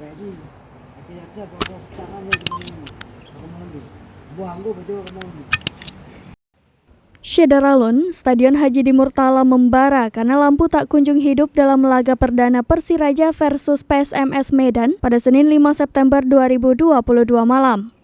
Jadi, akhirnya bawa tangannya ke mana buang gue baju ke mana. Syederalun, Stadion Haji di Murtala membara karena lampu tak kunjung hidup dalam laga perdana Persiraja versus PSMS Medan pada Senin 5 September 2022 malam.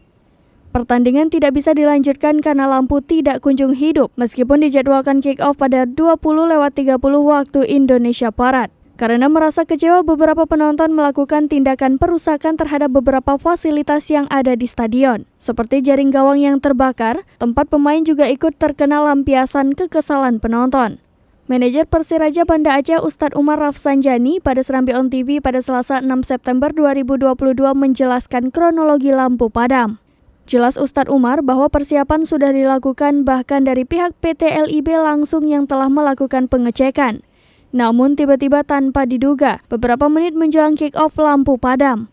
Pertandingan tidak bisa dilanjutkan karena lampu tidak kunjung hidup meskipun dijadwalkan kick-off pada 20:30 waktu Indonesia Barat. Karena merasa kecewa, beberapa penonton melakukan tindakan perusakan terhadap beberapa fasilitas yang ada di stadion. Seperti jaring gawang yang terbakar, tempat pemain juga ikut terkena lampiasan kekesalan penonton. Manajer Persiraja Banda Aceh Ustadz Umar Rafsanjani pada Serambi On TV pada Selasa 6 September 2022 menjelaskan kronologi lampu padam. Jelas Ustadz Umar bahwa persiapan sudah dilakukan bahkan dari pihak PT LIB langsung yang telah melakukan pengecekan. Namun tiba-tiba tanpa diduga, beberapa menit menjelang kick-off lampu padam.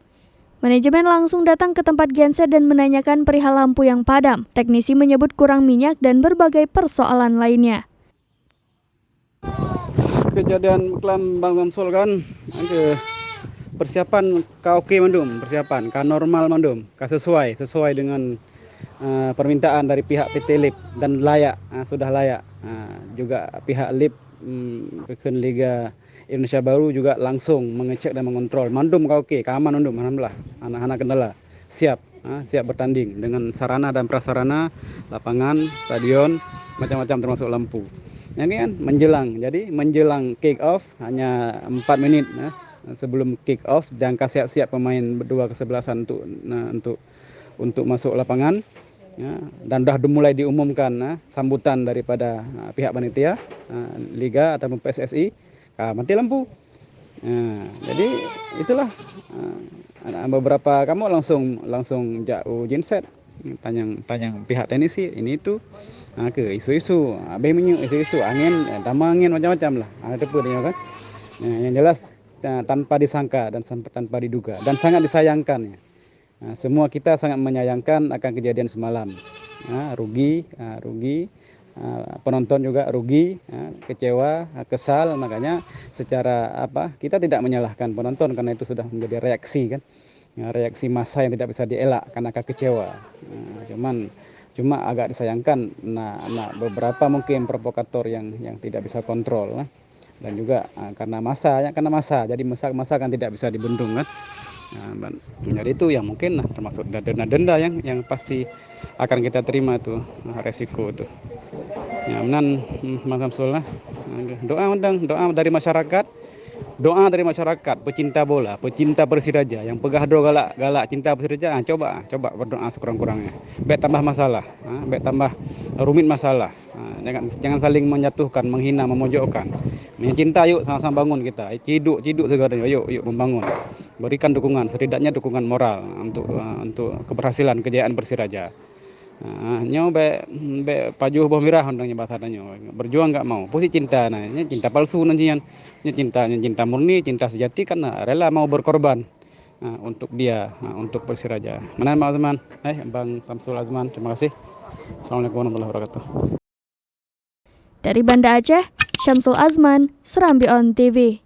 Manajemen langsung datang ke tempat genset dan menanyakan perihal lampu yang padam. Teknisi menyebut kurang minyak dan berbagai persoalan lainnya. Kejadian kelam Bang Samsul kan, persiapan ka oke mandum, persiapan ka normal mandum, ka sesuai dengan permintaan dari pihak PT LIB dan layak, sudah layak. Juga pihak LIB Rukun Liga Indonesia Baru juga langsung mengecek dan mengontrol. Mandum ka oke, ka aman mandum, alhamdulillah. Anak-anak kendala siap bertanding dengan sarana dan prasarana, lapangan, stadion, macam-macam termasuk lampu. Ini kan menjelang kick off hanya 4 menit sebelum kick off, jangka siap-siap pemain berdua kesebelasan untuk masuk lapangan. Dan sudah mulai diumumkan sambutan daripada pihak panitia Liga atau PSSI, mati lampu. Jadi itulah beberapa kamu langsung jauh genset tanya pihak teknisi ini itu ke isu-isu isu-isu angin, tambah angin macam-macam lah. Itu pun ya kan. Yang jelas tanpa disangka dan tanpa diduga dan sangat disayangkan ya. Semua kita sangat menyayangkan akan kejadian semalam. Rugi, penonton juga rugi, kecewa, kesal. Makanya secara kita tidak menyalahkan penonton karena itu sudah menjadi reaksi kan, reaksi massa yang tidak bisa dielak karena kecewa. Cuma agak disayangkan, beberapa mungkin provokator yang tidak bisa kontrol dan juga karena massa, jadi massa kan tidak bisa dibendung kan. Jadi itu yang mungkin termasuk denda yang pasti akan kita terima tuh resiko tuh. Ya, Bang Samsul doa dari masyarakat. Doa dari masyarakat, pecinta bola, pecinta Persiraja, yang pegahdo galak cinta Persiraja, coba berdoa sekurang-kurangnya. Baik tambah masalah, baik tambah rumit masalah. Jangan saling menjatuhkan, menghina, memojokkan. Mencinta, yuk sama-sama bangun kita. Ciduk segalanya, yuk membangun. Berikan dukungan, setidaknya dukungan moral untuk keberhasilan kejayaan Persiraja. Be pajuh boh mirah undangnya bahasanya, berjuang nggak mau, posisi cinta, cinta palsu nantian, cinta murni, cinta sejati kan rela mau berkorban untuk dia, untuk Persiraja. Mana Bang Azman? Bang Samsul Azman, terima kasih. Assalamualaikum warahmatullahi wabarakatuh. Dari Banda Aceh, Syamsul Azman, Serambi On TV.